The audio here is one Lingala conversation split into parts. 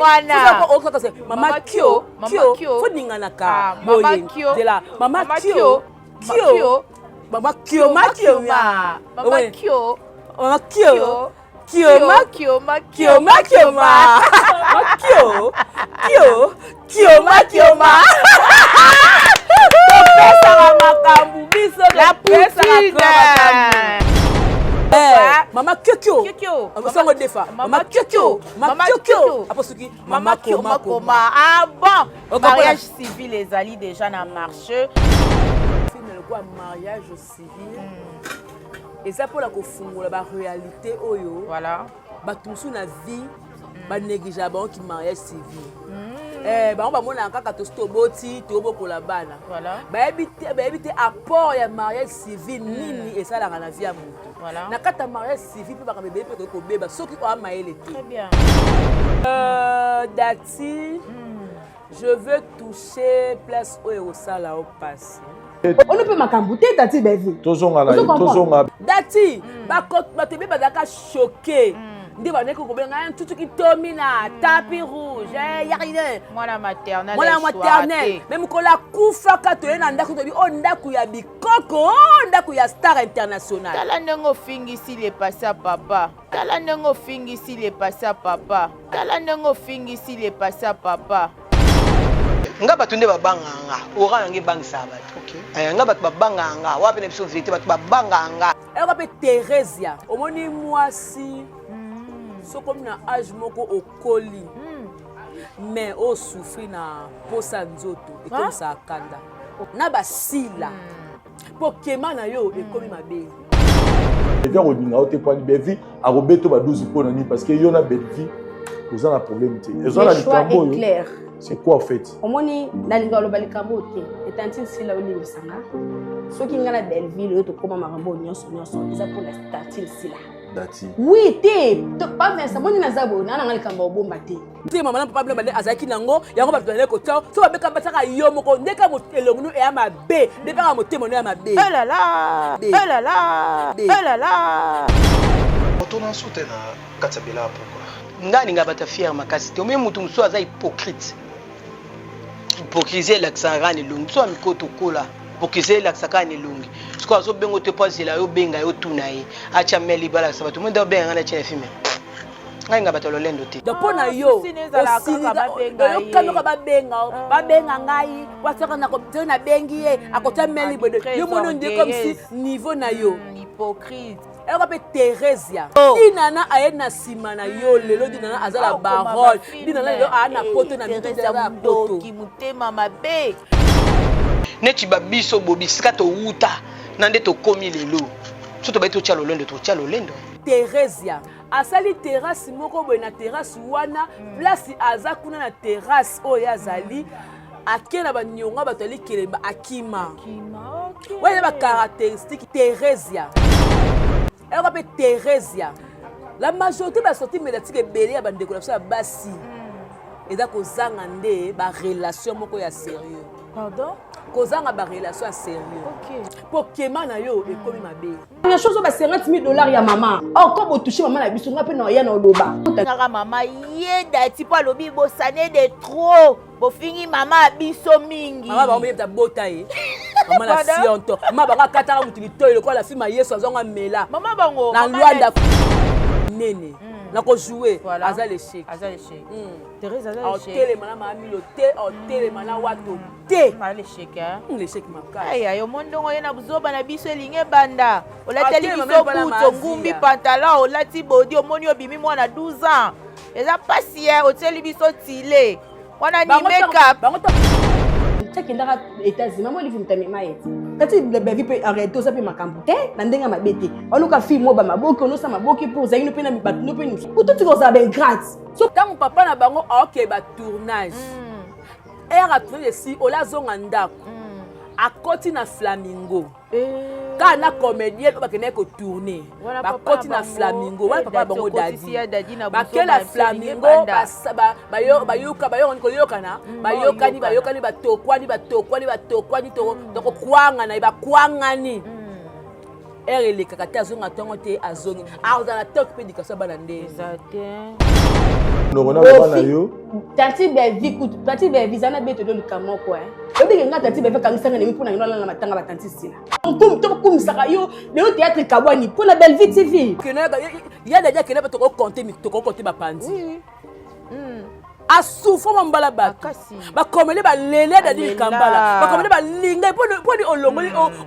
wana. Mama Kyo. Faut ningana ka. Mama Kyo. De la Mama Kyo. Mama Kyo. Mama Kyo. Mama Kyo. Mama Kyo. La poutine. Mama Kyo. Mama defa. Mama Kyo. Aposuki. Mama Koma. Ah bon. Mariage civil les alliés déjà na marche. Film le quoi mariage civil. Et ça pour la kofungola ba réalité oyo. Voilà. Ba tout na vie ba négligeable qui mariage civil. On va mona kaka to stoboti to bokola bana. Voilà. Ba éviter apport ya mariage civil nini et ça la na vie ya mutu. Voilà. Na kata mariage civil pe ba bébé pe ko beba soki o maele te. Très bien. Dati je veux toucher place oyo sala au passé. On ne peut m'acambouter, Dati Bevi. Dati, batebe badaka choqué. Ndi ba neko kobenga tutu kitomina tapis rouge, yarine. Moi maternelle. Moi maternelle. Même ko la kufa ka to na ndako to bi o ndako ya bikoko, ndako ya star international. Tala ndenge ofingisi le passé à papa. Tala ndenge ofingisi le passé à papa. Tala ndenge ofingisi le passé à papa. Nga batunde babanganga ora yange bangisa bato okay nga bato babanganga wapi na biso vérité bato babanganga elle appelle Theresia omoni mwasi soko na âge moko okoli mais o souffrir na posa nzoto et comme ça kanda na basila pokema na yo ekomi mabe Bevi rodinga ote point Bevi a robeto ba 12 points ni parce que yo na Bevi vous avez un problème le choix est clair. C'est quoi en fait? Au moins, dans les galopes de Kaboté, et tant que c'est là où les sanga, ceux qui ont la belle ville, tu comme Marambo, ils sont pour la statue là. Dati. Oui, t'es pas mais ça, moi ni nazabo, na nanga le kambo bomba t'es. T'es maman papa blanc bande azaki nango, yango ba tolele ko tao, so ba beka bataka yo moko ndeka mo elongunu e ama be, ndeka mo te mo ya mabe. Oh là là. Oh là là. Oh là là. Otona soutena katsabela pourquoi? ndani nga bata fier makasi te même mutu muso aza hypocrite. Hypocrisie la ksarani lungi so amikoto kola. Hypocrisie la ksakani lungi. Siko azo bengo te pas la yo benga yo tunaye. Acha meli bala sabato mundo benga na chene filme. Ngai nga bata lolendo te. Dopona yo. Yo kano ka babenga ngai, wasaka na ko na bengi ye, akota meli bodo. Yo mono ndé comme si niveau na yo hypocrite. Elle appelle Theresia. Dinana aena simana yo lelo dinana azala barole. Dinana yo ana poto na Theresia poto. Ki mutema mabe. Neti babiso bobisika to wuta nande to komi lelo. Soto ba to tchalo lendo. Theresia. Asali terrasse moko boy na terrasse wana place azakuna na terrasse oyo azali. Akena ba nyonga batali keleba akima. Okay. Ouais ba caractéristique Theresia. Elle appelle Theresia. La majorité va sortir médiatique et belé à bande décoration à Bassi. Et donc, aux angandés, ba relation moko ya sérieux. Pardon? Kozanga ba relation sérieux. OK. Pokema na yo et comme mabe. La chose ba $50,000 ya maman. Oh, comme vous touchez maman na biso ngape na ya na loba. Ngaka maman yeda tipo lobi bo sané de trop. Bo fingi maman biso mingi. Maman ba mbeta botaye. Maman la sionto. Maman ba kataka mutili toyo ko la fille ma yeso azonga mela. Maman bango. Na Luanda nene. Na ko jouer azal échec. Thérèse azal échec. Télé mana ma milo té, télé mana wato té. Ma l'échec hein. L'échec makaka. Aya yo mondongo yena buzoba na biso elinge banda. Olateli biso buto ngumbi pantalon olati body omoni obimi mwana 12 ans. Eza pasi hein oteli biso tile. Wana ni make-up. Check indaka États-Unis maman livi mtami maete. Kati le bevi pe arrêter ça pe makambute na ndenga mabete. Oluka fi mo ba maboki onosa maboki pour zaino pe na mibatu no pe ni. Pour tout ko za ben grâce. So tant papa na bango OK ba tournage. Era tourner si ola zonga ndako. Akoti na Flamingo. Kana comédien ba kene ko tourner. Ba koti na Flamingo. Wala papa bango dadi. Ba kela Flamingo ba yo ko yokana. Ba yokani ba tokwani to ko kwanga na ba kwanga ni. ere elekaka te azonga ntongo te azongi azala te occupé éducation bana nde Tati Belvi, Tati Belvi, ça n'a pas été de l'Ukamon quoi. Le bien que Tati Belvi, quand ça n'est pas pour la matin à Tati Sina. Comme ça, le théâtre Kawani, pour la Belvi TV. Il y a des gens qui n'ont pas compté, mais tu comptes ma pandi. A souffre mon balaba. Ba comme les balélé d'adi Kambala. Ba comme les balinga pour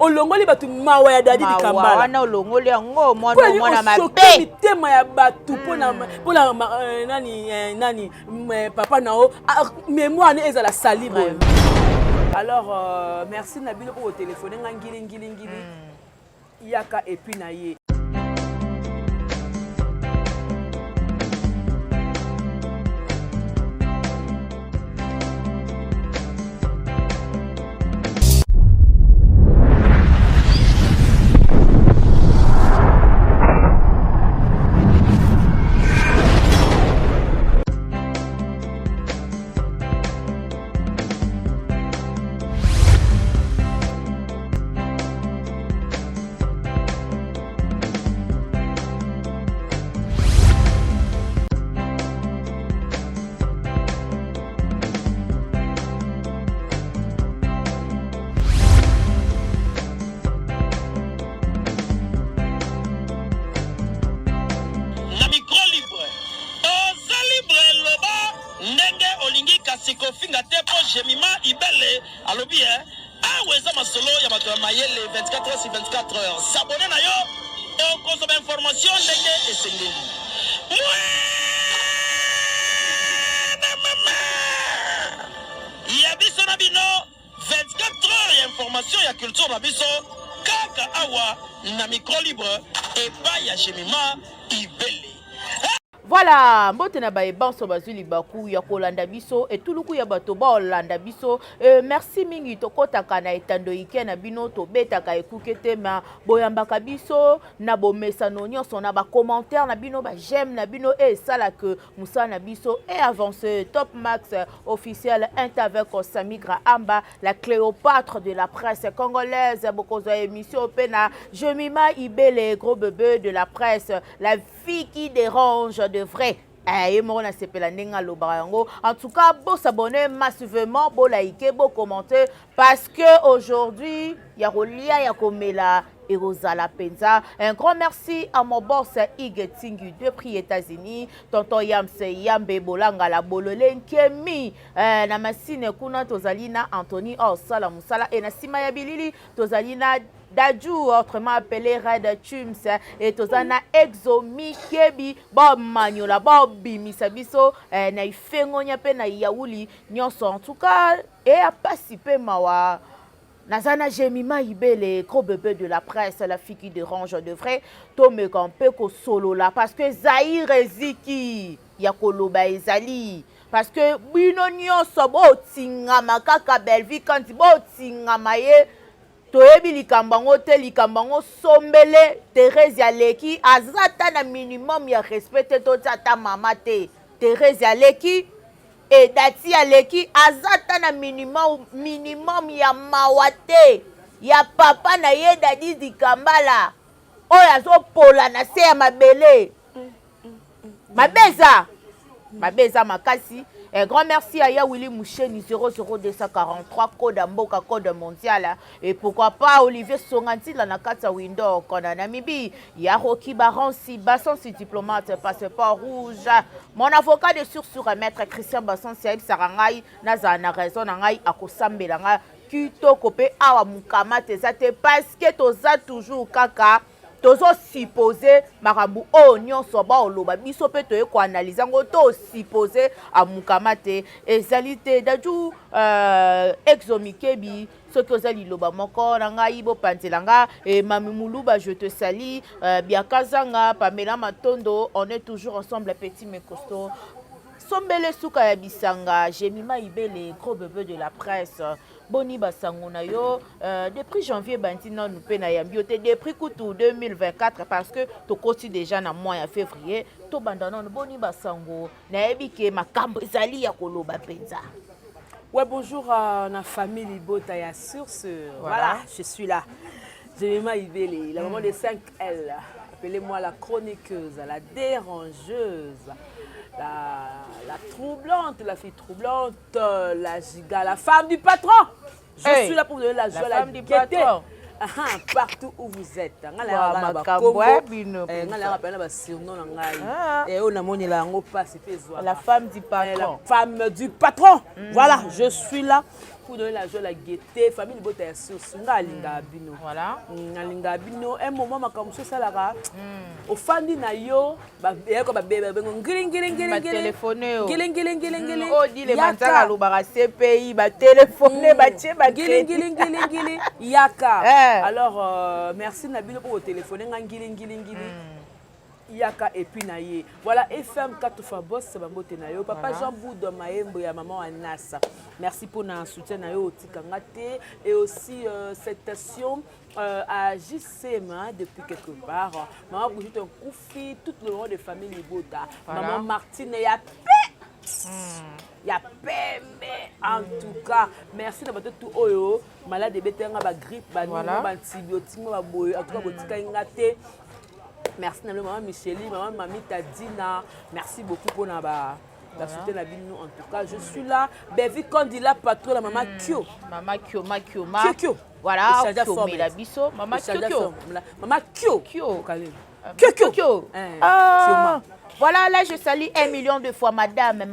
olongoli batu mawaya d'adi Kambala. Wana olongoli ngo mwana mabe. Tema ya batu pour la nani papa nao mémoire ne ezala salibo. Alors merci Nabilo pour téléphoner ngili yaka et puis naye. Kofinga tepo Jemima Ibele alobi aweza masolo ya bato mayele 24 heures sur 24 heures s'abonner na yo on consomme information ndenge esengeli ya biso na bino 24 heures ya information ya culture na biso kaka awa na micro libre epa ya Jemima Ibele. Voilà, mbotena ba ebanso bazuli baku ya kolanda biso et tuluku ya bato ba olanda biso. Merci mingi tokotaka na etando ike na bino to betaka ekukete ma boyambaka biso na bomesano nyonso na ba commentaire na bino ba j'aime na bino et sala que musa na biso et avance Top Max officiel avec Samigra Amba la Cléopâtre de la presse congolaise bokozo émission pena Jemima Ibele gros bébé de la presse la fille qui dérange de vrai. En tout cas, bon s'abonner massivement, bon liker, bon commenter parce que aujourd'hui, il y a Rolia, il y a Komela et Rosala Penza. Un grand merci à mon boss Ige Tingu depuis États-Unis, tonton Yamse Yambe Bolanga la Bololeng Kemi, na masine kuna Tozalina Anthony Osala Musala et na Simaya Bilili Tozalina Dajou, autrement appelé Red Chums, et Tozana Exomi Kebi, Bob Maniola, Bob Misabiso, na Ifengonya pe na Yaouli, Nyonso en tout cas, et a participé Mawa. Nazana Jemima Ibele, gros bébé de la presse, la fille qui dérange de vrai, Tome Kampeko solo là, parce que Zahir Ziki, Yakoloba Ezali. Parce que Bino Nyonso, Bo Tingama Kaka Belvi, quand Bo Tingama ye, toyebi likambango te likambango sombele Thérèse Aleki azata na minimum ya respect to tata mama te Thérèse Aleki et Dati Aleki azata na minimum ya mawate ya papa na ye Dadi Dikambala oyo azopola na se ya mabele mabeza makasi. Un grand merci à Willy Moucheni 00243 code Mboka code mondial et pourquoi pas Olivier Songanti la nakata window kona Namibi ya Roki Baransi Basson si diplomate passeport rouge mon avocat de sur maître Christian Basson Saïb Sarangai naza na raison ngai akosambela nga kitoko pe awa mukamate zate parce que toza toujours kaka tozo supposé marabu o nyonso ba oloba biso pe toye ko analyser ngo to supposé a mukamate ezalité daju exomikebi ce que ozali loba moko na ngai bo panzelanga et Mami Muluba je te salue biakazanga Pamela Matondo on est toujours ensemble petit mais costaud Sombele Souka ya Bisanga Jemima Ibele gros bébé de la presse Boni basango na yo depuis janvier bantina nous pe na yambiote depuis kutu 2024 parce que to koti déjà na mois ya février to bandana boni basango na ebike makambo ezali ya koloba penza. Ouais bonjour à la famille Libota ya sur ce voilà je suis là. Jemima Ibele, la maman des 5L. Appelez-moi la chroniqueuse, la dérangeuse, la troublante, la fille troublante, la giga, la femme du patron. Je suis là pour vous donner la joie, la femme du patron. Partout où vous êtes. La femme du patron. La femme du patron. Voilà, je suis là pour donner la joie, la gaieté. Famille de beauté, voilà. Un moment, ma comme ça, là, au fandi na yo, alors, merci Nabino pour téléphoner. Yaka et puis naye. Voilà, FM 4 fois boss, c'est bambote nayo. Papa Jean Boudou Maembo ya maman Anassa. Merci pour notre soutien nayo au Tikangate et aussi cette station à JCM depuis quelque part. Maman Brigitte Koufi, tout le monde de famille Libota. Maman Martine ya paix. Ya paix, mais en tout cas, merci d'avoir tout oyo. Malade de bété nga ba grippe, ba antibiotique, ba boy, en tout cas botika ngate. Merci maman Micheli, maman Mami Tadina. Merci beaucoup pour la soutien la vie nous en tout cas. Je suis là. Bevi quand dit la patron la maman Kyo. Maman Kyo. Kyo. Voilà, la biso. Maman Kyo. Maman Kyo. Kyo. Voilà, là je salue 1 million de fois Madame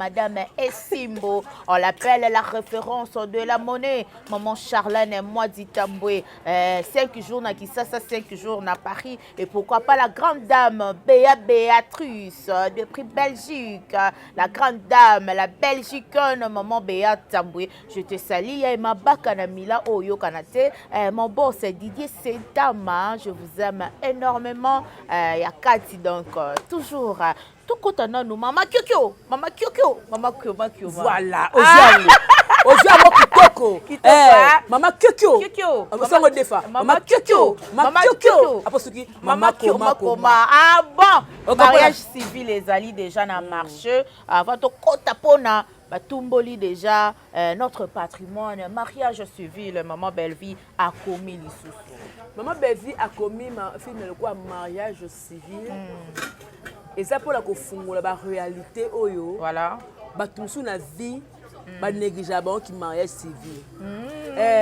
Essimbo. On l'appelle la référence de la monnaie. Maman Charlène, moi dit Tamboué. 5 jours na Kisasa, 5 jours na Paris. Et pourquoi pas la grande dame Béatrice de prix Belgique. La grande dame, la Belgicaine, maman Béa Tamboué. Je te salue. Il y a ma bakanamila Oyo Kanate. Mon boss Didier Sentama. Je vous aime énormément. Il y a Cathy donc toujours. Tout content nous maman Kyokyo. Voilà, Oziamo Maman Kyokyo. Maman Kyokyo. Maman Koma. Ah bon. Mariage civil les alliés déjà na marché. Avant to kotapona batumboli déjà notre patrimoine. Mariage civil maman Bellevie a commis l'issue. Maman Bellevie a commis film le quoi mariage civil. Et ça pour la kofungola ba réalité oyo. Voilà. Ba tumsu na vie ba négligeable qui mariage civil.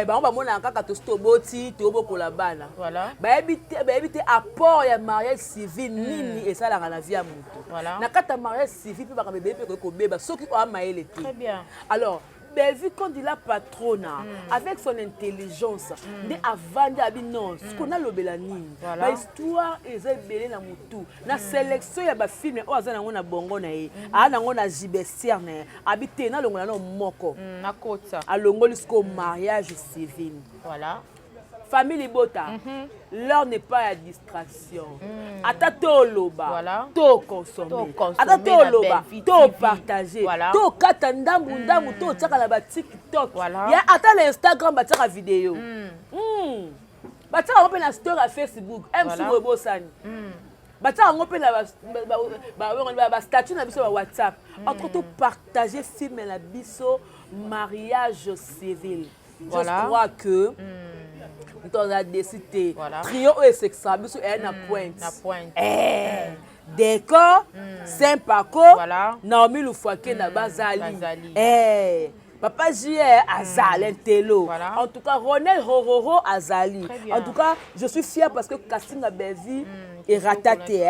Ba on ba mona kaka to stoboti to bokola bana. Voilà. Ba éviter apport ya mariage civil nini et ça la na vie ya mutu. Voilà. Na kata mariage civil pe ba bébé pe ko beba soki o amaele te. Très bien. Alors Bellevie quand il a patrona avec son intelligence de avant d'abinons ce qu'on a lobela nini ba histoire eza belé na mutu na sélection ya ba film o azana ngona bongo na ye ana ngona jibesier na habité na longola na moko na kota alongoli sko mariage civil. Voilà. Famille Libota, l'heure n'est pas à distraction. Ata to loba, voilà. To consommer. Ata to loba, to partager. Voilà. To kata ndambu to tchaka la ba TikTok. Voilà. Ya ata la Instagram ba tchaka vidéo. Ba tchaka pe na story à Facebook, MC Robosani. Ba tchaka ngope na ba statut na biso ba WhatsApp. Entre to partager film la biso mariage civil. Voilà. Je crois que nous avons décidé trio et sexable sur un pointe. Décor, Saint-Paco, Naomi Loufouaké na Bazali. Papa J.R. Azal, Intello. En tout cas, Ronel Hororo Azali. En tout cas, je suis fière parce que casting a Bellevie est rataté.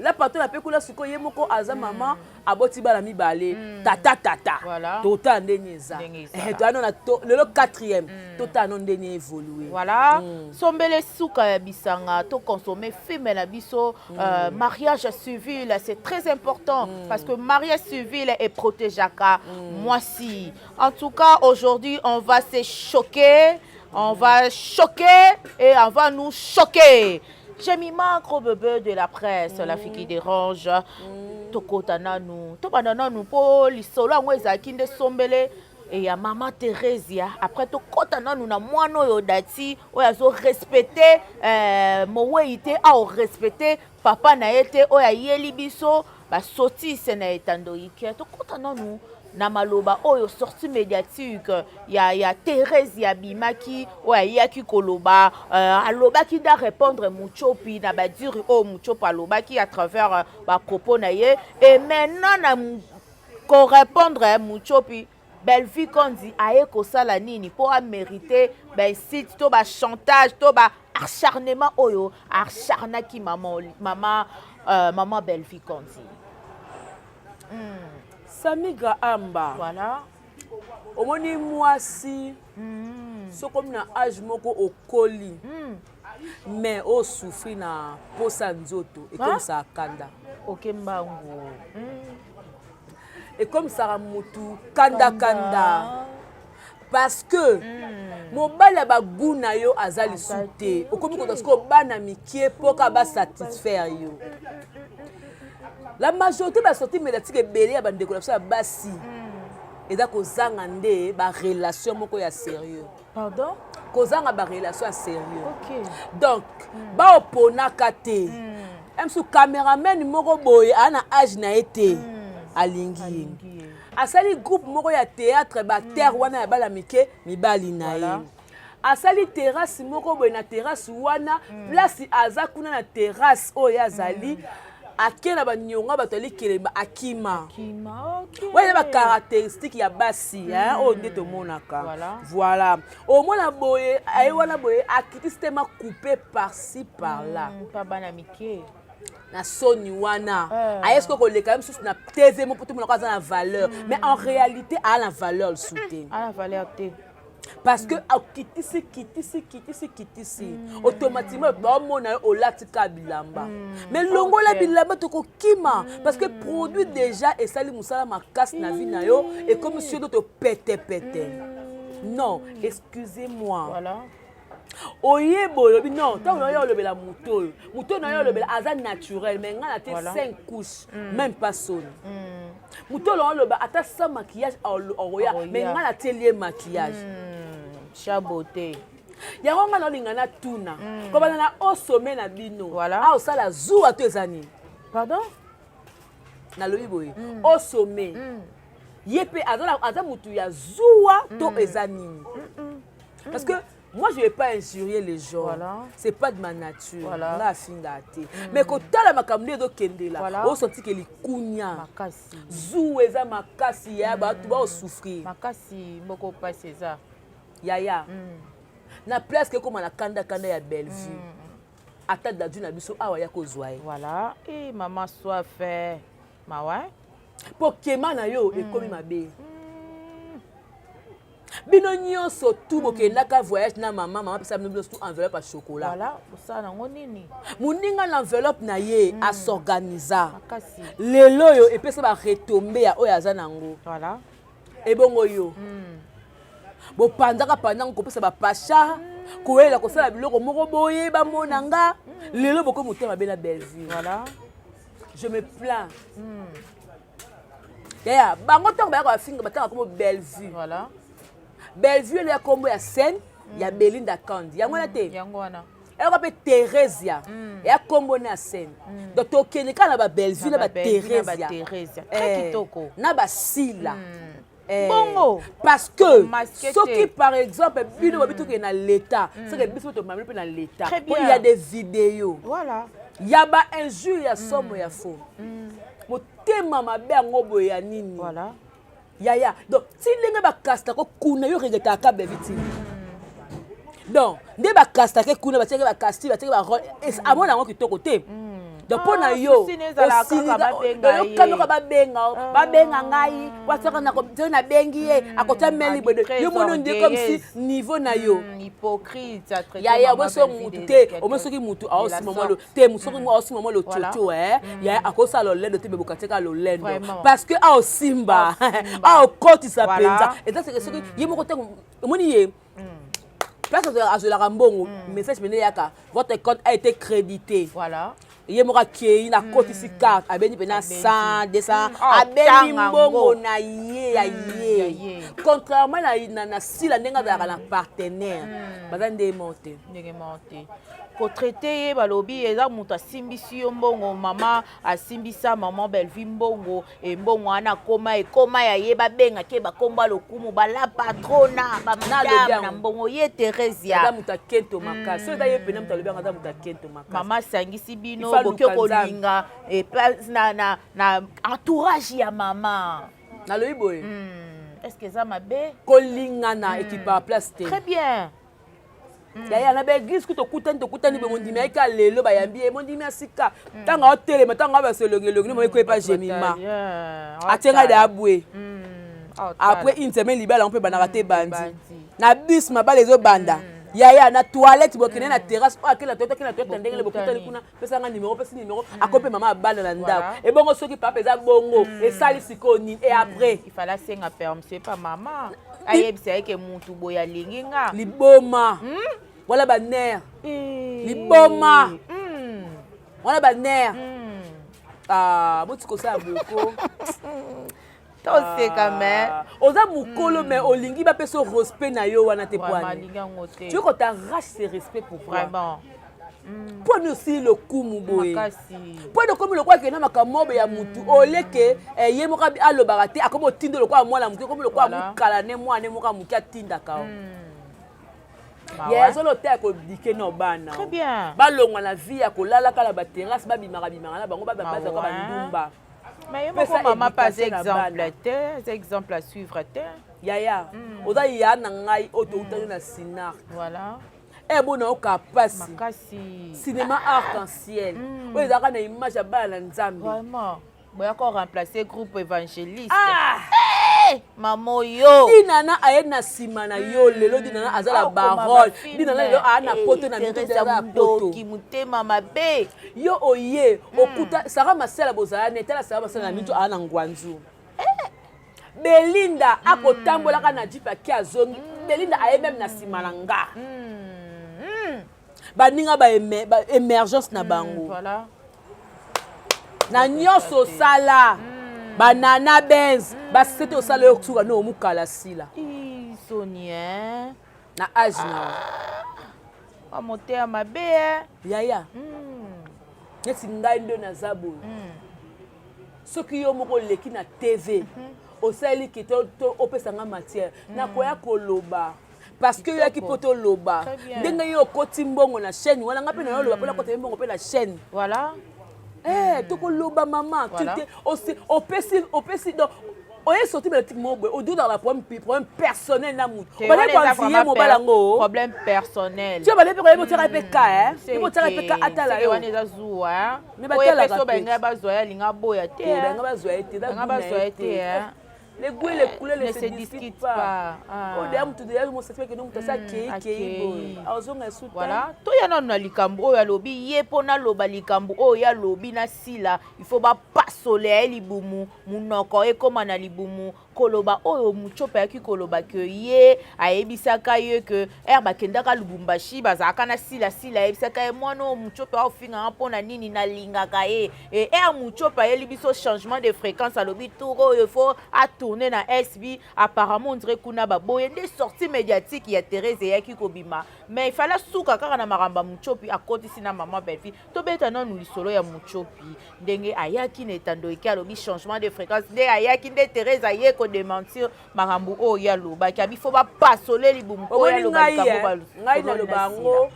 La patron a pécoula suko yemoko Azal maman aboti bala mi balé. Tata. Tota ndeniza. Toi non le 4e. Tota non ndeni évolué. Voilà. Sombele souka bisanga to consommer film la biso mariage civil, c'est très important parce que mariage civil est protégaka. Moi si. En tout cas, aujourd'hui, on va se choquer. On va choquer et on va nous choquer. J'ai mis ma gros bébé de la presse, la fille qui dérange. Tokotananu. Tobananu po lisolo ngweza kinde sombele. Et il y a maman Thérèse. Après tokotananu na moano yo dati. Oya zo respecter moweite a respecter papa na été oya yeli biso ba soti se na etando ike. Tokotananu na maloba oyo sortie médiatique ya Thérèse Yabimaki yaki koloba alobaki da répondre Muchopi na badiri Muchopi alobaki à travers ba propos na ye et maintenant na ko répondre Muchopi Belvi Kondi aye kosala nini pour mériter ben site to ba chantage to ba acharnement oyo acharnaki maman Belvi Kondi. Sami Grahamba. Voilà. Omoni mwasi. So comme na âge moko okoli. Mais o souffri na posa nzoto et comme ça kanda. OK mbango. Et comme ça mutu kanda. Parce que mobala ba guna yo azali souté. Okomi ko parce que bana mikie poka ba satisfaire yo. La majorité ba sorti médiatique ebele ya ba décoration basi. Et da kozanga nde ba relation moko ya sérieux. Pardon? Kozanga ba relation ya sérieux. OK. Donc ba opona kate. Emsu cameraman moko boye ana âge na été alingi. Asali groupe moko ya théâtre ba terre wana ya bala mike mibali na ye. Asali terrasse moko boye na terrasse wana place aza kuna na terrasse oyo azali akena ba nyonga batali kelemba akima. OK. Ouais ba caractéristique ya basi o nde to monaka. Voilà. Au mona boye ay wana boye akiti système coupé par-ci par-là. Pas bana mike. Na soni wana est-ce que les quand même sous na TV mo pour tout le monde a la valeur mais en réalité a la valeur soutien a la valeur té parce que kitisi automatiquement ba mona o latika bilamba mais longo la bilamba to ko kima parce que produit déjà et sali musala makasi na vie na yo et comme si d'autres pété non excusez-moi voilà. Oyebo lobi non tant on yo lobela muto na yo lobela aza naturel mais ngana te 5 couches même pas sonne muto lo loba ata sans maquillage oya mais ngana te lié maquillage chaboté ya ngo ngana lingana tuna ko bana na au sommet na bino voilà au sala zuwa to ezani pardon na lobi boye au sommet yepe aza mutu ya zuwa to ezani parce que moi, je ne vais pas injurier les gens. Voilà. Ce n'est pas de ma nature. Voilà. Mais quand tu as la makamne de Kendela, voilà. on senti que les kounya. Makasi. Zoueza makasi ya ba tu vas souffrir. Makasi mboko pas ça. Yaya. Na place que comme na kanda ya Bellevue. Ata da duna biso awa ya ko zwaye. Voilà. Et maman soit fait. Ma ouais. Pour kema na yo e komi mabe. Bino nyonso tout bokendaka voyage na maman pesa bino tout enveloppe à chocolat. Voilà, ça na ngonini. Muninga l'enveloppe na ye a s'organiser. Makasi. Lelo yo epesa ba retomber ya oyo aza nango. Voilà. E bongo yo. Bo pandaka pendant ko pesa ba pacha, ko ela ko sala biloko moko boye ba monanga. Lelo boko mutema bela Bellevue. Voilà. Je me plains. Ya bango tango ba ko finga batanga ko Bellevue. Voilà. Bellevue le kombo ya scène ya Belinda Kandi yango na te yango wana ela ko pe Thérèse ya kombo na scène donc tokende kana ba Bellevue na ba Thérèse très kitoko na ba Sila bongo parce que ce qui par exemple bino ba bituke na l'état c'est que biso to mameli pe na l'état il y a des vidéos voilà ya ba injure ya somo ya faux motema mabe yango boye ya nini voilà. Yaya donc si ndenge bakasta ko kuna yo regeta ka beviti donc nde bakasta ke kuna bateke bakasti bateke ba rôle amona ngo kitoko te donc pona yo ka babenga ngai wasaka na ko na bengi ye akota meli bodo yo mono nde comme si niveau na yo hypocrite à traiter yaya boso mutu te o moso ki mutu a osi momolo te musoki mo osi momolo chocho yaya akosa lo lendo te bebokateka lo lendo parce que a osimba a okoti sa penza et ça c'est que ce qui yemo ko te moni ye place de la rambongo message mene yaka votre compte a été crédité voilà. Ye moka kei na koti si carte abeni pena 100 200 abeni mbongo na ye contrairement na sila ndenga za na partenaire bazande monter traiter balobi eza muta simbisi yo mbongo mama asimbisa maman Belleville mbongo e mbongo ana koma ya yeba benga ke bakomba lokumu bala patrona ba madame na mbongo ye Teresia eza muta kento makasi so eza ye pena muta lobi eza muta kento makasi mama sangisi bino bokyo kolinga e na entourage ya mama na lobi boye est-ce que ça mabe kolingana équipe à place te très bien yaya na baeglise kutokutani bemondimi ayika lelo bayambi ye mondimi asika ntango aotelema ntango abasolongelongi ne moyekoyepa jemima atienga de abwe après une semaine libala mpe banaka te bandi na bis mabala ezobanda yaya na toilette bokende na terrasse oyo akela toyota ndenge bokutani kuna pesanga numéro pesi numéro akope mama abanda na ndako ebongo soki papa eza bongo esali sikoyo nini et après il fallait senga permission pa mama ayebisa yeke mutu boya alingi nga liboma wala baner liboma wala baner boti kosala boko toseka me oza mokolo mais olingi bapesa respect na yo wana te poani tu veux qu'on t'arrache ce respect pour vraiment poni aussi lokumu boye poni okomi lokola kena makambo ya mutu oleke ye moko alobaka te akomi otindo lokola mwana moke okomi lokola mokala ne mwana moka moke atindaka o ye ezolo te ya kodike na bana balongwa na vie ya kolala kala baterrasse babimaka na bango babazaka bandumba mais yemoko mama pas exemple à suivre te yaya oza ya na ngai oyo toutani na sinar voilà ebona oka pasi cinéma arc-en-ciel oyo ezalaka na image ya bana na nzambe boya ko remplacer groupe évangéliste mamo yo dinana aye na nsima na yo lelo dinana aza na barole dinana lelo aya na poto na mito motema mabe yo oye okuta sara masela bozala ne tala sara masela na mito aya na ngwanzu Belinda akotambolaka na jipe aki azongi Belinda aye meme na nsima na nga baninga ba émergence na bango na nyonso sala banana benz basete osala yo suka no mukala sila Sonia na age na amotea mabe yaya neti ngai ndo naza boye soki yo moko leki na TV osali ki to opesanga matière nakoya koloba parce que yoki po toloba ndenge yo okoti mbongo na chaîne wana nga mpe na yo loba mpona kota mbongo mpe na chaîne voilà tokoloba mama opesi donc oye sorti politique moko au dos dans la problème personnel na mutu bale konfier mobala ngo problème personnel tu bale pe ko tira pe ka ko tira pe ka atala yo wana eza zuwa mais batala ka benga bazoya linga boya te benga bazoya te les goûts et les couleurs ne se discutent pas. Au dernier tout derrière mon certificat que nous t'as ça qui voilà to ya non na likambo oyo alobi ye pona loba likambo oyo ya lobi na sila il faut ba pasoler libumu munoko e koma na libumu koloba oyo muchopa yaki koloba ke ye ayebisaka ye ke bakendaka Lubumbashi bazaka na sila ayebisaka ye mwana muchopa ofinga mpona nini na lingaka ye muchopa ye libiso changement de fréquence alobi touro il faut tourner na SB apparemment on dirait kuna baboye des sorties médiatiques ya Thérèse yaki kobima mais il fallait souka kaka na maramba muchopi akoti sina maman Belleville to beta non lisolo ya muchopi ndenge ayaki na etando ekalobi changement de fréquence ndenge ayaki nde Thérèse aye ko démentir marambu o ya loba ki abi faut ba pasoler libumu ko ya loba ngai na lobango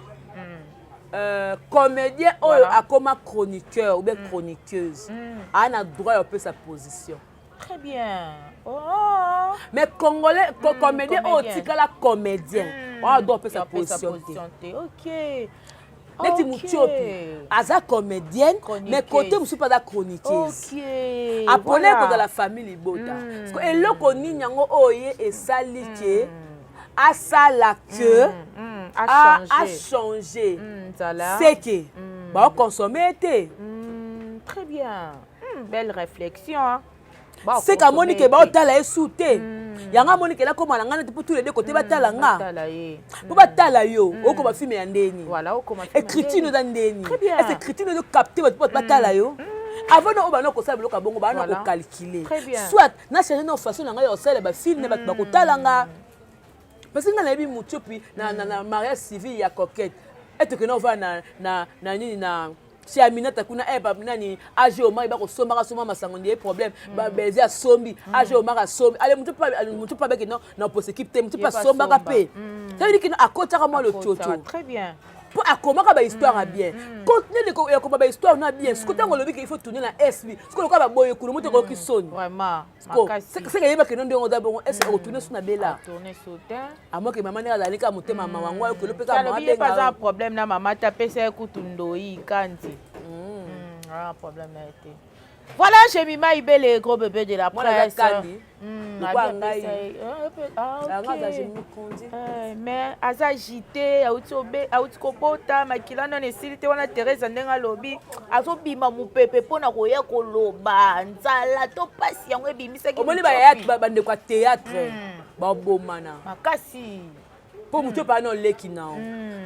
comédien oyo akoma chroniqueur ou bien chroniqueuse ana droit ya pe sa position. Très bien. Mais congolais comédien oyo tikala comédien on doit pe sa position. OK. Neti Muchopi aza comédienne mais côté musu pas da chroniqueuse. OK. Appelé pour la famille Libota. Parce que eloko nini yango oye esali ke asala que a changé. C'est que ba consommer été. Très bien. Belle réflexion hein. C'est qu'à Monique ba otala esouté. Yanga Monique la koma ngana pour tous les deux côtés batala nga. Pour batala yo, oko ba filme ya ndeni. Voilà, oko ma filme. Écriture no ndeni. Est-ce écriture no capter votre batala yo? Avant no ba no ko sabelo ka bongo ba no ko calculer. Soit na changer no façon nga yo sala ba filme ba kotala nga. Parce que nga na bi Muchopi na mariage civil ya coquette. ete que non va na nini na chez Aminata kuna nani age o mari ba ko somba soma masango ndi problème ba bezi a sombi age o mari a sombi ale mutu pas bec non na pose équipe te mutu pas somba ka pe ça veut dire que à côté moi le chocho très bien pour accompagner ba histoire bien contenu de ko ba histoire na bien ce que tango lobi que il faut tourner na SB ce que le ka ba boye kulu mutu ko ki soni vraiment c'est que yeba que non de on da bon est retourner sur na bela tourner sauter à moi que maman ne ala nika mutema mama ngwa ko le pe ka ça mama ne pas un problème na maman taper c'est kutundoi kanti un problème a été. Voilà, j'ai mis ma ibele gros bébé de la presse. Mais asa agité, auti kopota, makila non esilite wana Teresa ndenga lobi, azo bima mupepe pona koya koloba, nzala to pasi yango ebimisa ki. Omoni ba ya bande kwa théâtre, ba bomana. Makasi. Pour mucho pa non leki na.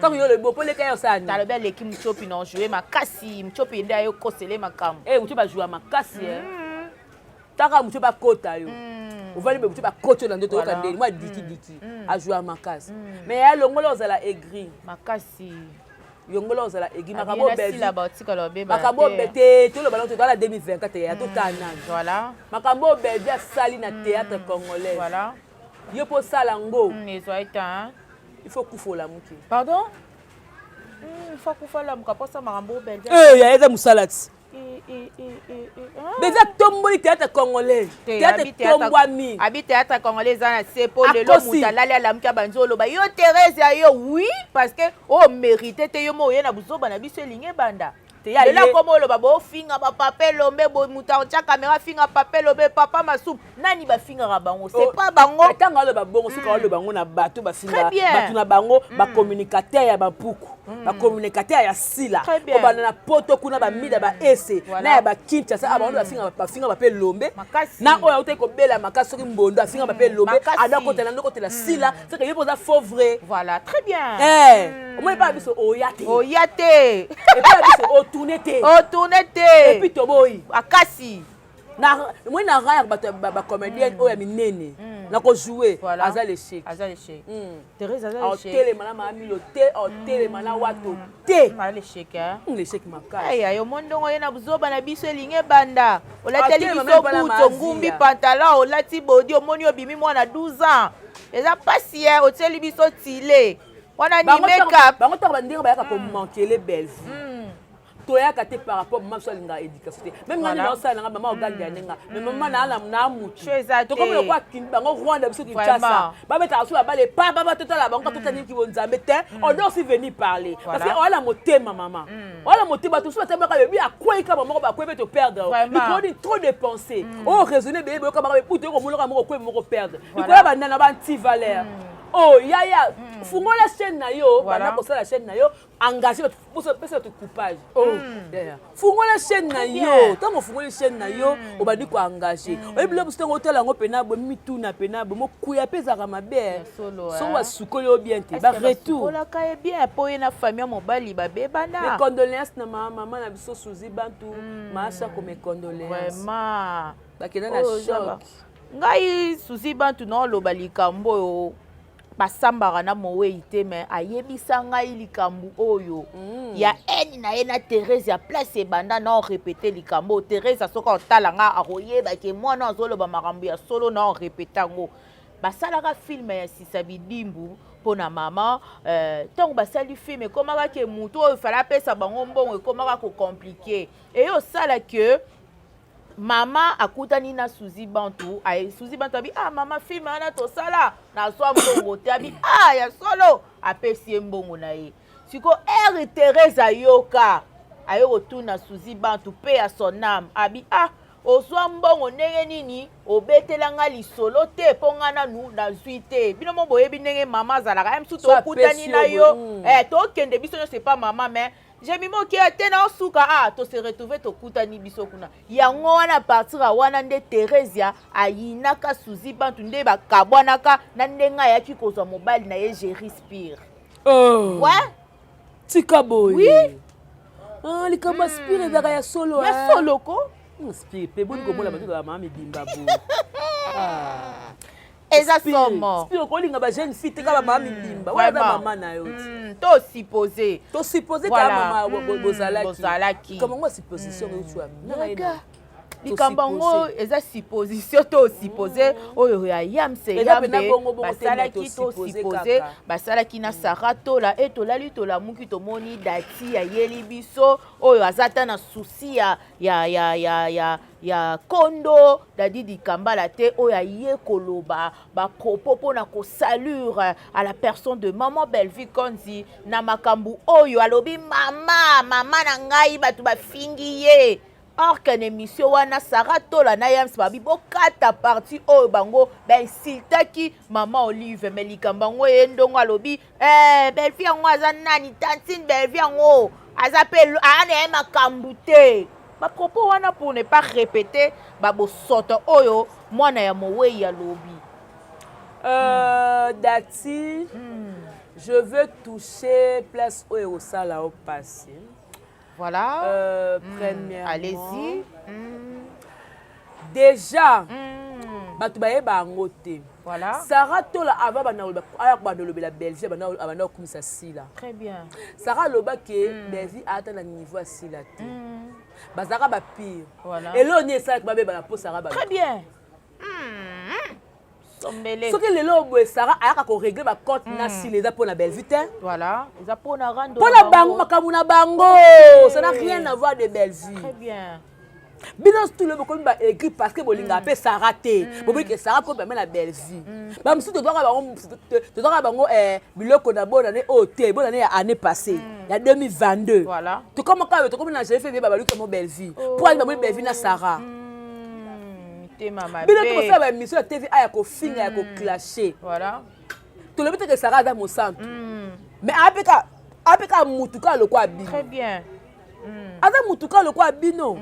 Comme yo le bo pour leki yo sa ni. Talobe leki mucho pi non jouer makasi, mucho pi nda yo kosele makam. Mucho ba jouer makasi Taka mucho ba kota yo. Ovali be mucho ba kota na ndoto ka ndeli, moi diki a jouer makasi. Mais ya longola ozala aigri. Makasi. Yongolo ozala aigri makabo bezi. La batika lobe ba. Makabo bete, tout le ballon dans la 2024 ya tout tana. Voilà. Makabo bezi a sali na théâtre congolais. Voilà. Yo po salango. Il faut qu'il faut la mouki. Pardon? Il faut qu'il faut la mouka pour ça marambo belge. Il y a des moussalats. Déjà tomboli théâtre congolais. Théâtre tombwami. Habite théâtre congolais zana c'est pour le mouta lala la mouka banzolo ba yo Thérèse yo oui parce que oh mérité te yo mo yena buzo bana biso linge banda. Et là comme le babo finga ba papel lombe bo muta cha caméra finga papel lombe papa masou nani ba finga rabango c'est pas bango tanga le babongo suka le bango na bato ba finga bato na bango ba communicateur ya ba puku ba communicateur ya sila o ba na poto kuna ba mida ba ese na ya ba kincha sa abango ba finga ba pe lombe na oya uta ko bela makasi ki mbondo afinga ba pe lombe ada ko tena ndoko tela sila c'est que yepo za faux vrai voilà très bien au moins pas biso oyate et puis biso tourner et puis toboyi akasi na moi na raya ba comédienne oya minene na ko jouer aza l'échec Thérèse aza l'échec télé mana mami lo té télé mana wato té l'échec l'échec makasi aya yo mondongo yena buzoba na biso elinge banda olateli biso kuto ngumbi pantalon olati bodi omoni obimi mwana 12 ans eza pasi oteli biso tile wana ni make-up bango to bandinga bayaka ko manquer les belles toyaka te par rapport maman so linga éducation même ngani na osala nga maman ogali yanenga mais maman na mutu to comme le quoi bango Rwanda biso ki chasa ba beta so ba le pa ba totala bango totani ki bonzambe te on doit aussi venir parler parce que on a motema maman on a motema tout ça tellement ka bebi akweka maman ba kwebe to perdre il trop dépenser oh raisonner bébé ko ba puto ko muloko moko kwebe moko perdre il ko ba nana ba anti valeur oh yaya fungola chaîne na yo bana ko la chaîne na yo engagé pour ce coupage oh fungola chaîne na yo tant fungola chaîne na yo obandi ko engagé et puis là vous tengo tela ngo pena bo mitu na pena bo mo kuya peza ka mabe so wa sukoli o bien te ba retour ola ka e bien po na famille mobali ba bebana mes condoléances na maman na biso Suzy Bantu macha ko mes condoléances vraiment ba kena na choc ngai Suzy Bantu no loba likambo yo basambaka na mowe ite mais ayebisa ngai likambo oyo ya eni na ye na Thérèse ya place ebanda na répéter likambo Thérèse soka otala nga akoyeba ke mwana azoloba makambo ya solo na répéter ngo basalaka film ya Sisa Bidimbu pona mama tant basali film ekomaka ke mutu oyo fala pesa bango mbongo ekomaka ko compliqué et yo sala que mama akutani na Suzy Bantu Suzy Bantu abi mama film ana to sala na so mbongo te abi ya solo apesi mbongo na ye siko Thérèse ayoka ayoko tuna Suzy Bantu pe ya sonam abi oswa mbongo ndenge nini obetela nga lisolo te ponga nanu na zuite bino mo boyebi ndenge mama zalaka msu to kutani na yo to kende biso no c'est pas maman mais j'ai mis mon qui était dans souka to se retrouver to kutani biso kuna yango wana partir wana nde Thérèse ayinaka Suzy Bantu nde ba kabwanaka na ndenga yaki kozwa mobile na ye je respire ouais tika boy oui likamba spire daga ya solo ya solo ko spire pe boni ko mola bato da mama bimba bo eza somo spiro kolinga ba jeune fille te kaba mama bimba wala mama na yo to supposé ka mama bozalaki comment ngo supposition yo tu amina likambo ngo eza supposition to supposé oyo ya yamse yambe basalaki to supposé basalaki na saratola etolali tolamuki tomoni dati ya yeli biso oyo azata na souci ya kondo dadi dikambala te oyo aye koloba bapropo mpona kosalure à la personne de maman Belleville Konzi na makambu oyo alobi mama na ngai bato bafingi ye. Or qu'une émission wana saratola na yams babi bokata parti oyo bango insultaki maman Olive mais likamba ngo endongo alobi Belleville ngo aza nani tantine Belleville ngo aza pe ane makambu te ba propos wana pour ne pas répéter babo soto oyo mwana ya mowe ya lobi Dati je veux toucher place oyo sala au passé. Voilà. Premièrement. Allez-y. Déjà. Batu baye bango te. Voilà. Sarah tola ava bana lobela Belgique bana kumisa sila. Très bien. Sarah loba ke Belgique ata na niveau sila te. Bazaka ba pire. Voilà. Et là on est ça que babe bana po Sarah ba. Très bien. Ce que les lobo Sarah ayaka ko régler ba compte na sila eza pour na Belgique. Voilà. Eza pour na rando. Pour la bango makamuna bango. Ça n'a rien à voir de Belgique. Très bien. Bilan tout le monde ba écrit parce que bolinga pe Sarah té. Bobi que Sarah ko permet la Belgique. Ba msu to doka bango biloko na bonne année bonne année passée. Il y a 2022. Voilà. Tout comme quand to comme na j'ai fait ba baluka mo Belgique. Pour aller ba Belgique na Sarah. Bilan to ça ba mission TV aya ko finga ya ko clasher. Voilà. Tout le monde que Sarah dans mon centre. Mais apeka mutuka le quoi bino. Très bien. Ada mutuka le quoi bino.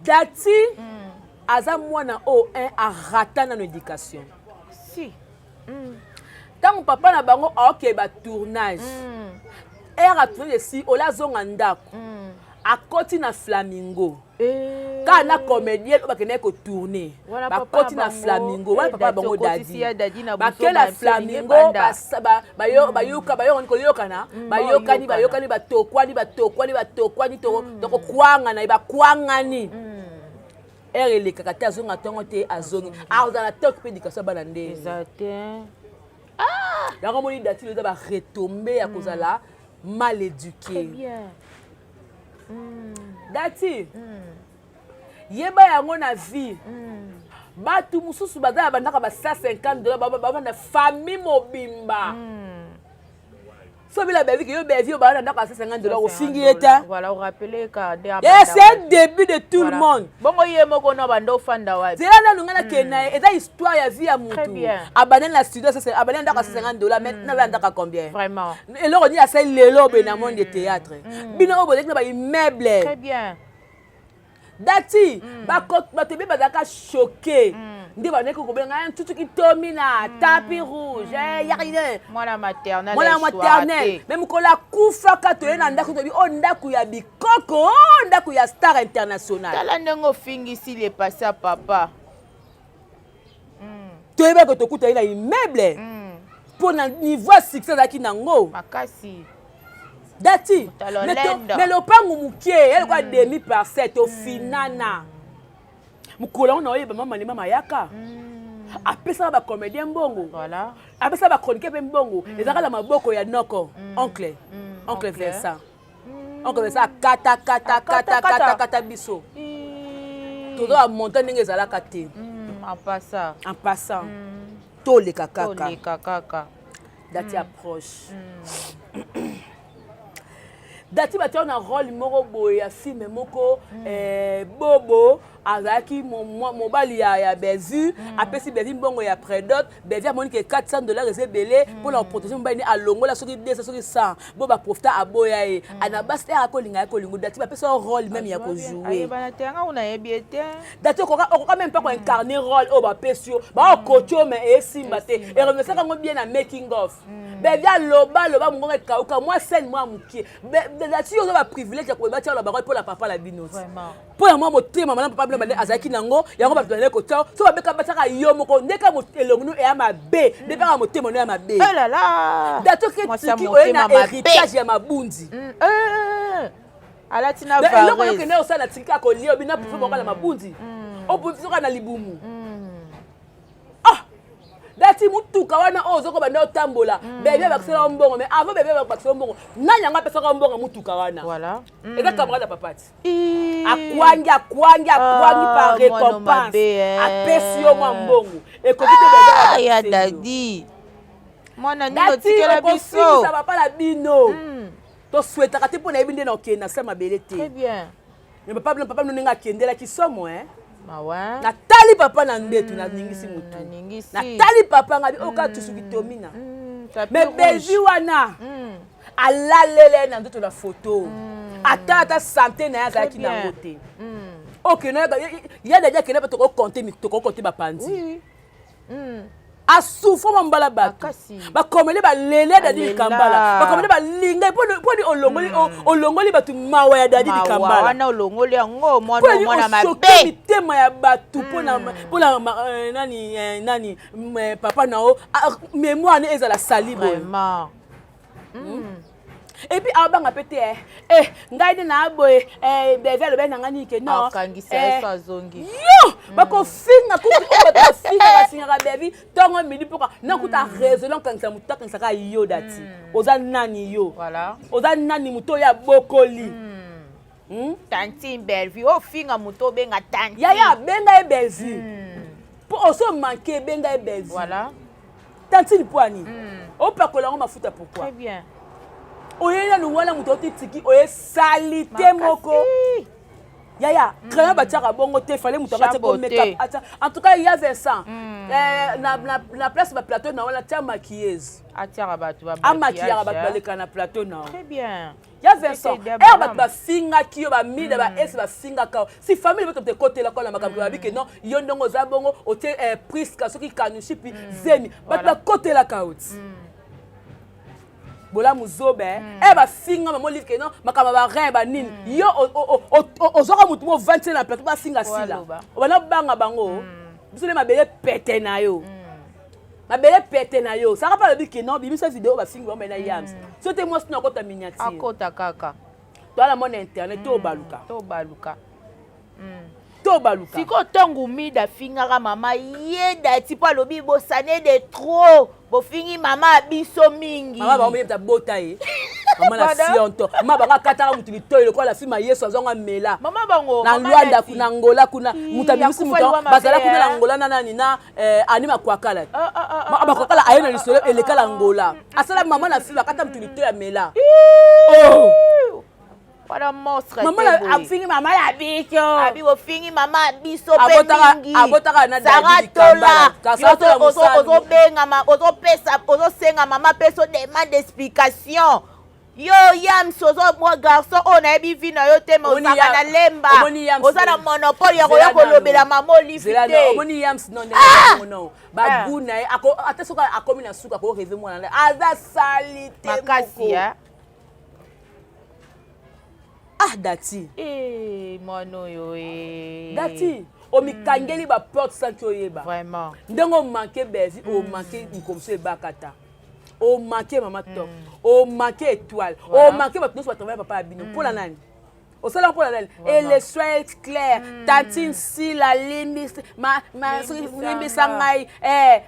Dati aza mwana o a rata na éducation. Si. Tant papa na bango ok ba tournage. A tourné si ola zonga ndako. A koti na Flamingo. Ka na comédien ba kene ko tourner. Ba koti na Flamingo, wala papa bango dadi. Ba kela Flamingo bayoka yokana. Bayokani batokwani to kwanga na ba kwangani. Elle les kakata zonga tongo te azongi. Azana tok pe dikasa banande. Exactement. Yango moni dati le ba retomber ya kozala mal éduqué. Très bien. Dati. Yeba yango na vie. Batu mususu bazala bandaka ba $150 baba na famille mobimba. So bila Belgique yo Belgique ba na $150 au fingi eta. Voilà, on rappelle ka c'est un début de tout le monde. Bongo yemoko no bando fanda wa. C'est là nungana kena eza histoire ya vie ya mutu. Très bien. Abandonne la studio ça c'est abandonne $50 maintenant là ndaka combien? Vraiment. Et là on dit à ça lelo be na monde de théâtre. Bino obo na ba immeuble. Très bien. Dati ba tebe bazaka choqué. Ndi ba neko ko benga tutu ki tomina tapis rouge ya rien. Mwana maternelle. Mwana maternelle. Même ko la kufa ka to na ndako to bi o ndako ya bikoko, ndako ya star international. Tala ndengo fingi si le passé à papa. Tebe ko to kuta ina immeuble. Pour na niveau succès zaki nango. Makasi. Dati. Mais le pangu mukie, elle quoi demi par 7 au finana. Mukola on oye ba mama ni mama yaka. Apesa ba comédien mbongo. Voilà. Apesa ba chroniqueur mbongo. Ezaka la maboko ya noko. Oncle Vincent. Oncle Vincent kata biso. Todo a monter ndenge ezalaka te. En passant. Tole kaka. Dati approche. Dati batia na rôle moko boye ya film moko bobo azaki mobali ya Belgique apesi Belgique mbongo ya prédote Belgique amoni ke $400 ezebele pour la protection mbani alongola soki 200 soki 100 bo ba profita aboya e anabasi ya kolinga ya kolingo dati bapesa rôle même ya ko jouer bana tenga una ebiete dati okoka même pas ko incarner rôle o ba pesio ba kocho mais esimba te et remercier kango bien na making of Belgique loba mongo kauka moi scène moi mukie là-dessus on a un privilège ya ko batia la baroi pour la papa la bino Vraiment. pour ya moi motema maman papa bino azaki nango yango ba tolele ko tao so ba beka bataka yo moko ndeka motelongu e ya mabe ndeka motema no ya mabe Oh là là. dato ke tiki oyena héritage ya mabundi alatina eloko yo kende osala tika kolia obina pufu bokala mabundi opufisoka na libumu dati mutuka wana ozoko banda otambola bebe bakisela mbongo mais avant bebe bakisela mbongo nani anga pesaka mbongo mutuka wana voilà eza camarade papati akwangi par récompense apesi yo mwa mbongo ekokite bebe ya dadi mwana nino tikela biso papa la bino to souhaitaka te pona yebi nde na okende na sa mabele te très bien mais papa bino ndenge akendelaki somo mawa natali papa na ndetu naningisi mutu natali papa ngabi oka tusuki tomina mais bezi wana alalele na ndoto na photo ata santé na yazaki na ngote ok na ya dadia kene pa toko compter bapanzi asouffre mambala bato bakomeli balele dadi likambala bakomeli balinga poni olongoli bato mawa ya dadi likambala wana olongoli yango mwana mabe mitema ya bato pona nani papa nao mémoire ne ezala sali boye et puis abanga pete ngai de na boye beve le benanga nike no akangisa so azongi yo bako finga ku ba finga ka bevi tongo midi poka na kuta raison kangisa mutaka nsaka yo dati oza nani yo voilà oza nani muto ya bokoli tanti belvi o finga muto benga tanti ya benga e belvi po oso manquer benga e belvi voilà tanti ni poani o pakola ngo mafuta pourquoi très bien oyena luwana muto tiki oye salite moko yaya créer batiaka bongo te fallait muto akati ko make up en tout cas il y a Vincent na place ba plateau na wana tia maquilleuse atiaka bato ba maquillage ba baleka na plateau na très bien ya Vincent bato ba finga kiyo ba mida ba es ba finga ka si famille bato te côté la ko na makambo ba bike non yo ndongo za bongo ote priska soki kanushi pi zemi bato ba côté la kauti bola muzobe ba finga mamo livre que non makama ba rein ba nini yo ozoka mutu mo 20 na plateau ba singa sila wana banga bango biso le mabele pete na yo mabele pete na yo ça pas le dit que non bimisa vidéo ba finga ba na yams so te mo sino kota miniature akota kaka to la mon internet to baluka siko tongu mida fingaka mama yeda tipo alobi bosane de trop bofingi mama biso mingi mama ba ometa bota ye mama na sionto mama ba kataka mutu litoyo ko la fima Yesu azonga mela mama bango na Luanda kuna Angola kuna mutabimisi mutu bazala kuna na Angola na nani na anima kwa kala ba kwa kala ayena lisolo elekala Angola asala mama na fima kata mutu litoyo mela What a monstre. Maman a fini maman la bicho. Abi wo fini maman biso pe mingi. Abotaka na Saratola. Ozo benga ma ozo pesa ozo senga maman peso demande d'explication. Yo yam sozo moi garçon on a bi vina yo te mo saka na lemba. Oza na monopole ya ko lobela maman livité. Omoni yams non non. Ba guna ako atesoka akomi na suka ko rêver moi na. Aza salite. Makasi ya. Dati. Mono yo Dati. O mi kangeli ba porte sans que oyeba. Vraiment. Ndongo manquer bezi, o manquer nkomse bakata. O manquer mama top. O manquer étoile. O manquer ba tous ba travailler papa abino. Pour la nani. Au salon pour la nani. Et les soins clairs. Tatine si la limbi ma limbi sangai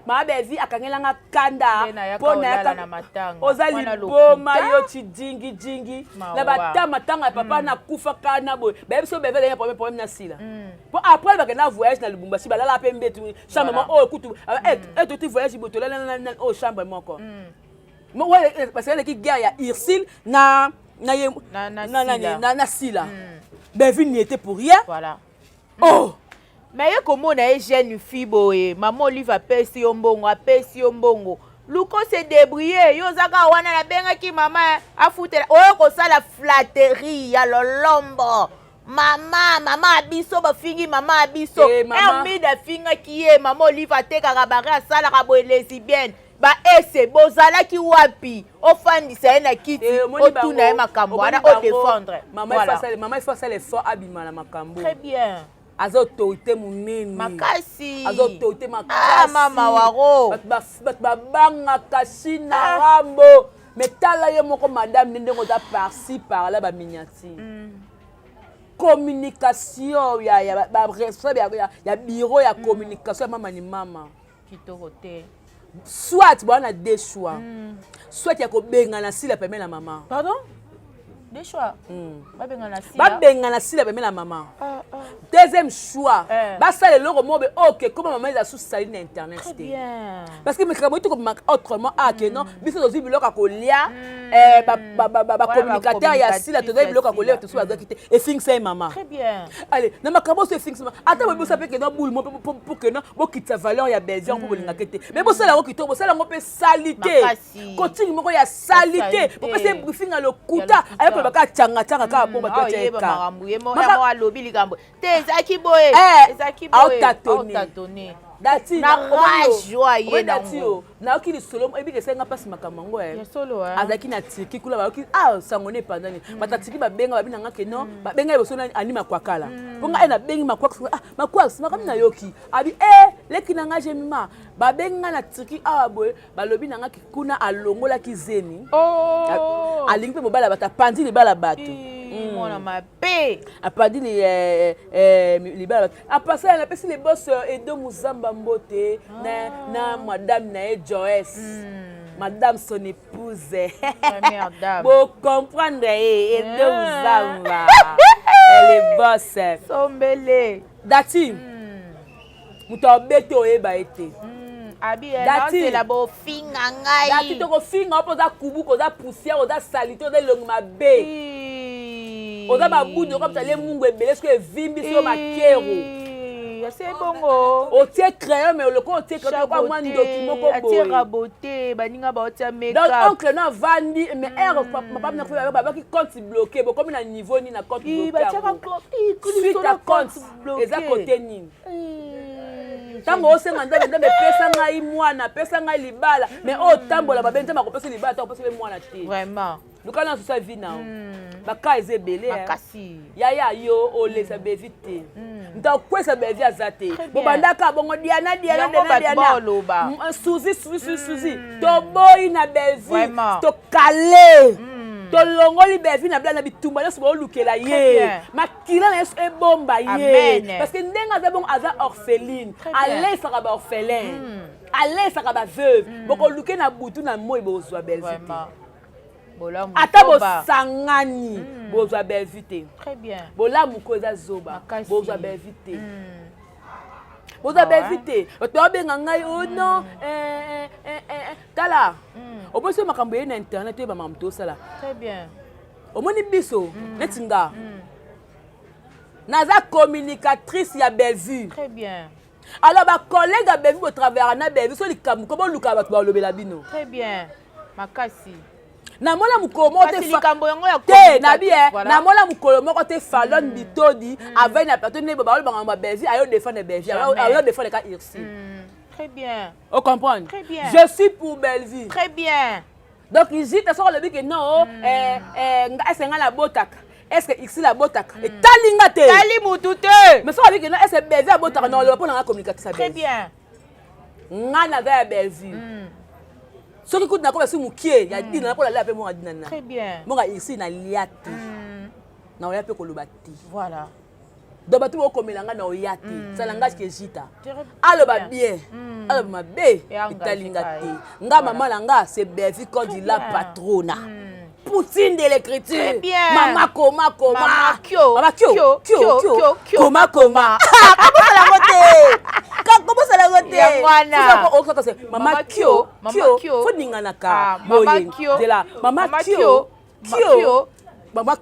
ma bezi akangela nga kanda. Pona na matanga. Ozali boma yo tidingi na batama tanga papa na kufa kana boy. Bebe so bebe ya problème na sila. Pour après ba na voyage na Lubumbashi ba la pembe tu chambre mo o kutu tu voyage botola na o chambre moko. Mo ouais parce que qui guerre ya Irsil na sila. Bevi n'y était pour rien. Voilà. Oh. Mais comment on a jeune fille boy, maman Olive a pesi yombongo. Luko se débrouiller, yo zaka wana na benga ki mama afutela. Oyo ko sala flatterie ya lolombo. Mama abiso ba fingi mama abiso. Mi da finga ki e mama Olive a teka ka bare sala ka boy lesbienne. ba ese bozalaki wapi ofandisa ye na kiti otuna ye makambo wana odefendre. Maman il faut ça l'effort abima na makambo. Très bien. Azo autorité munene. Makasi. Azo autorité makasi. Ah mama waro. Bat banga kasi na rambo. Mais tala ye moko madame nende ngoza par-ci par-là ba miniature. Communication ya bureau ya communication mama ni mama. Kitoko te. Soit bon a deux choix. Soit ya ko benga na sila pemela la maman. Pardon? Deux choix. Ba benga na sila pemela la maman. Deuxième choix. Ba ça le loro mobe OK comment maman il a sous saline na internet. Très bien. Parce que me kamo to autrement que non biso dozi biloko kolia ba communicateur ya sila to dozi biloko kolia to sous azakite et fixe maman. Très bien. Allez na makabo se fixe maman. Ata bo ça peut que non boule pour que non bo kitsa valeur ya belgian pour bolinga kete. Mais bo ça la okito bo ça la ngope salité. Continue moko ya salité. Pour passer briefing à le kuta avec baka tchanga ka bomba to tcheka. Marambu ye mo ya mo alobi likambo. Te ezaki boye. Ezaki boye. Autatone. Dati na rage joie na tio na okili solo ebi ke senga pasi makamango ya solo azaki na tiki kula ba okili sangone pandani batatiki babenga babina ngake no babenga boso na anima kwa kala ponga ena bengi makwa makam na yoki abi leki na nga jemima babenga na tiki boy balobi na ngake kuna alongola kizeni alingi pe mobala bata pandi libala bato mona mabe apandi libala apasa na pesi les boss Edo Muzamba Mbote na madame na Joyce madame son épouse bon comprendre Edo Muzamba elle est boss sombele dati muto bete oyeba ete abi c'est la bo finga ngai dati to ko finga opoza kubu ko za poussière oza salito de longue mabe oza babudu comme ça les mungu ebele que vimbi sur makero c'est bongo otie crayon mais le ko otie crayon kwa mwa document ko boye raboté baninga ba otia make donc oncle na vandi mais papa na fait baba qui compte bloqué bon comme na niveau ni na compte bloqué ba tiaka suite à compte eza côté nini tango osenga nzambe pesa ngai mwana pesa ngai libala mais otambola babenza makopesa libala ta kopesa mwana te vraiment lukana so sa vie na baka ezebele makasi yaya yo olesa bevite nta kwesa bevi azate bobandaka bongo diana suzi to boy na bevi to kale to longoli bevi na blana bitumba na so lukela ye makila na yesu ebomba ye parce que ndenga za bongo aza orpheline alesa ka ba orphelin alesa ka ba veuve boko luke na butu na moi bozwa belvite ata bosangani bozwa belvite très bien bolamu ko eza zoba bozwa belvite bozwa belvite otobenga ngai non tala obosi makambo ye na internet e ba mamto sala très bien omoni biso netinga naza communicatrice ya Bellevue très bien alors ba collègue à Bellevue au travers na Bellevue so likamu comment luka ba lobela bino très bien makasi na mona mukolo te likambo yango ya te na bien na mona mukolo moko te Fallon Bitodi avec na plateau ne ba ba ba Bellevue ayo défendre Bellevue ayo défendre ka Irsi très bien on comprend très bien je suis pour Bellevue très bien donc ici tu sors le bic non nga esenga la botaka est-ce que ici la botaka et talinga te tali mutu te mais sort le bic non est-ce que Bellevue a botaka non le pour na communiquer ça très bien nga na va Bellevue ce qui coûte na ko ba mukie ya dina na ko la pe mo dina na très bien mo ga ici na liati na oya pe ko lobati voilà do batu ko komelanga na oyati ça langage que jita aloba bien aloba mabe italinga te nga mama langa c'est Bellevue quand dit la patrona poutine de l'écriture mama koma mama kyo koma comment ça la rote mama kyo faut ningana ka mama kyo de la mama kyo mama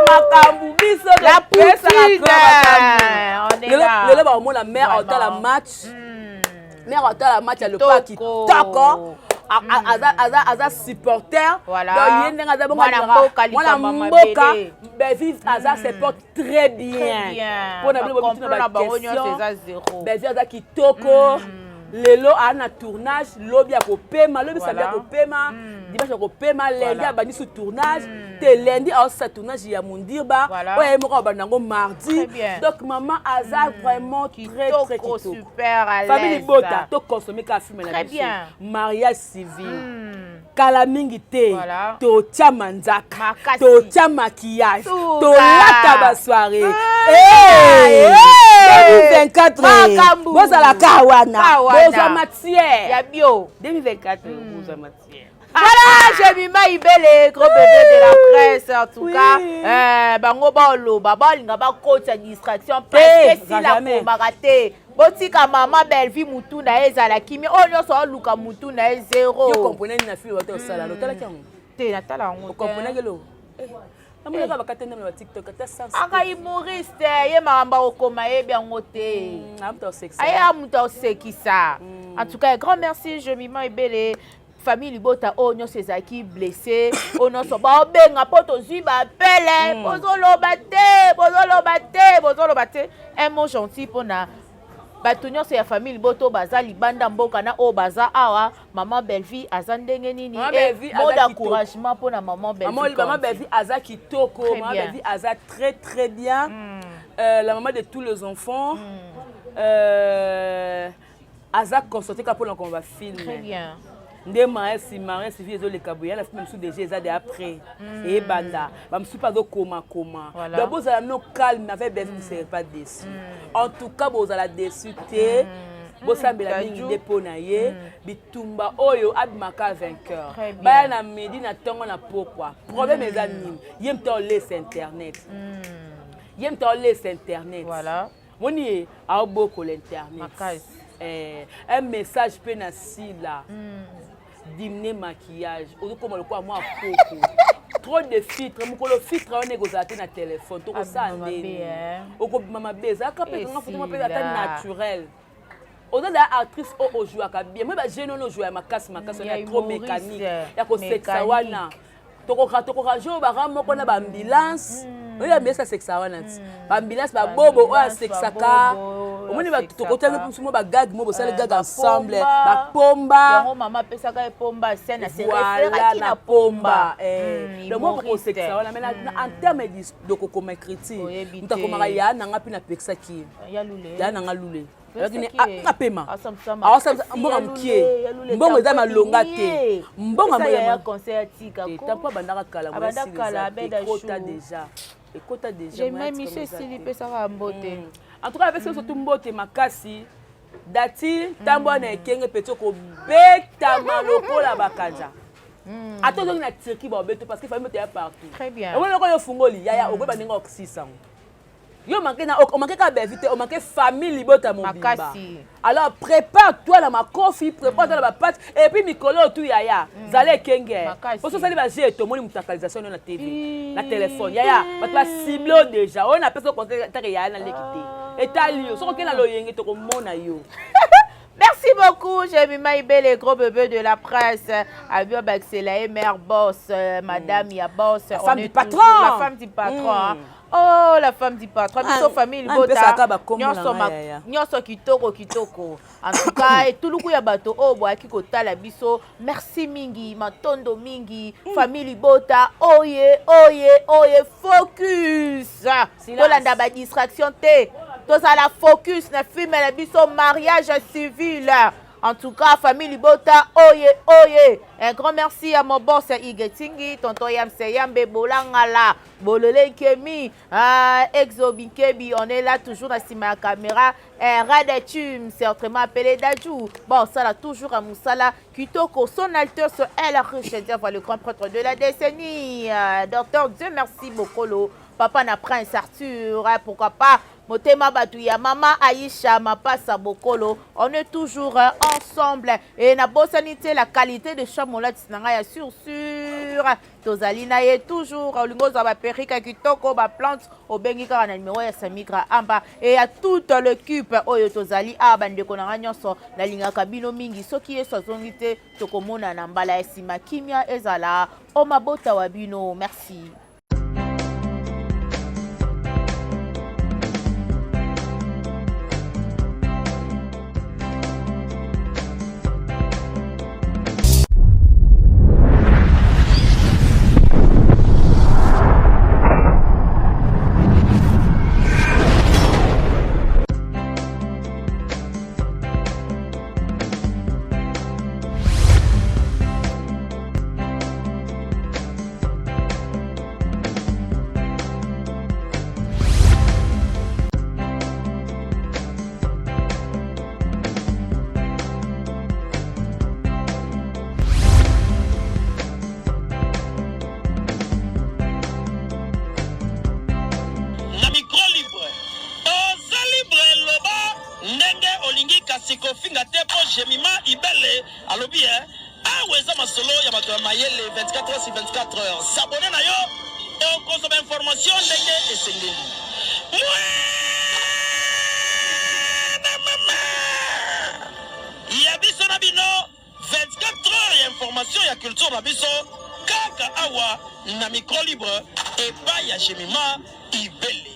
makambu biso la poutine on est là le ba mo la mère dans la match mère dans la match le pas qui toko aza supporter. Voilà. Donc yende aza bon mwana mboka Belvi aza supporte très bien. Pour na question. Belvi aza kitoko. Lelo ana tournage lobi ya kopema lobi sabia kopema dimanche kopema lundi abandi sous tournage te lundi a sa tournage ya Mundirba oye moko bandango mardi donc maman aza vraiment très kitoko super à l'aise famille bota to consommer ka film na biso mariage civil kala mingi te to tia manzaka to tia maquillage to lata ba soirée 2024 bozala kawana bozwa matière ya bio 2024 bozwa matière. Voilà, j'ai mis ma ibele, gros bébé de la presse, en tout cas. Bango bolo, balinga ba coach à distraction, parce que si la bomba raté. Botika maman Belvi mutu na ezala kimi, oh nyoso luka mutu na zéro. Yo comprenez na fille wa to sala, lotala kyango. Te na tala ngo. Comprenez que lo. Amoya ka bakatenda na TikTok ta sans. Aka humoriste, ye maramba okoma ye bien ngote. Amto sexe. Aya muto sekisa. En tout cas, grand merci, je m'y ibele. Famille Libota o nyo sezaki blessé o no so ba benga poto ziba pele bozolo bate un mot gentil pona bato nyonso ya famille Liboto baza libanda mboka na o baza awa maman Belvi aza ndenge nini mot d'encouragement pona maman Belvi maman Belvi aza kitoko maman Belvi aza très très bien la maman de tous les enfants aza consulté ka pona qu'on va filmer très bien. Nde maesi vie les kabouya la même sous déjà ça de après et banda ba msu pas do koma donc vous allez no calme avec Belvi vous serez pas déçu en tout cas vous allez déçu té vous sambela mingi dépôt na ye bitumba oyo abimaka vainqueur ba na midi na tongo na pourquoi problème les amis yem to laisse internet voilà moni a beaucoup l'internet un message pe na si là diminuer maquillage comme le quoi moi coco trop de filtres mukolo filtre on négocier na téléphone to ko ça ndé oko mama beza ka pe nga photo ma pe naturel oza da actrice o joue ka bien moi ba jeune no jouer makasi on est trop mécanique ya ko sexa wana toko rajo ba moko na ba ambulance oya mesa sexa wana ba ambulance ba bobo o sexa ka omoni ba tokotanga pusumo ba gag mo bosale gag ensemble ba pomba yango mama pesa ka pomba scène à voilà na pomba le mot ko sexa wana mais en terme de kokoma critique mutakomaka ya nanga pina peksa ki ya nanga lule lakini apema mbongo mkie mbongo eza malonga te mbongo ya concert tika ko tapo bandaka kala mo ekota déjà j'ai même Michel Sili pesa ka mbote en tout cas avec surtout mbote makasi dati tambo na ekenge peto ko beta malokola bakanja atozongi na Turquie ba beto parce que famille moto ya partout très bien on ko yo fungoli yaya okoba ninga oxysan yo manqué na o manqué ka bevité o manqué famille Libota mobimba alors prépare-toi la makofi prépare-toi la pâte et puis mikolo tout yaya zale kenge pour ça va j'ai to moni mutakalisation na TV na téléphone yaya bat ba ciblo déjà on a personne contact yaya na l'équité et talio so ko na loyenge to ko mona yo. Merci beaucoup, j'ai mis les gros bébés de la presse. Abio Baxela et mère boss, madame ya boss. La femme du patron. La femme du patron. Oh, la femme du patron. Biso famille Libota. Nyoso kitoko. En tout cas, et tout le coup ya bato oh boa kiko tala biso. Merci mingi, matondo mingi, famille Libota. Oye, focus. Tolanda ba distraction te. Tous à la focus na film la biso mariage civil. En tout cas, famille Libota, oye. Un grand merci à mon boss Igetingi, tonton Yambe Bolangala, Bolole Kemi, Exobikebi, on est là toujours à la caméra. Radetum, c'est autrement appelé Dajou. Bon, ça là toujours à Moussala, Kitoko, son Altesse, elle a riche, le grand prêtre de la décennie. Docteur, Dieu merci beaucoup. Papa n'a prince Arthur, pourquoi pas. Motema Batouya, Maman Aïcha, Mapasa Bokolo, on est toujours ensemble. Et na bonne sanité, la qualité de chamolat, sur culture tozali na ye toujours olingo za ba perika kitoko ba plante obengi kaka na numéro ya Samigra Amba et à toute l'équipe oyo tozali a bandeko na nyonso na lingaka bino mingi soki yeso azongi te tokomona na mbala ya sima kimia ezala o mabota wa bino merci. Kofinga tepo jemima ibele alobi aweza masolo ya bato ya mayele 24h/24h s'abonner na yo et kozoma information ndenge esengeli ya biso na bino 24h ya information ya culture na biso kaka awa na micro libre epai ya jemima ibele.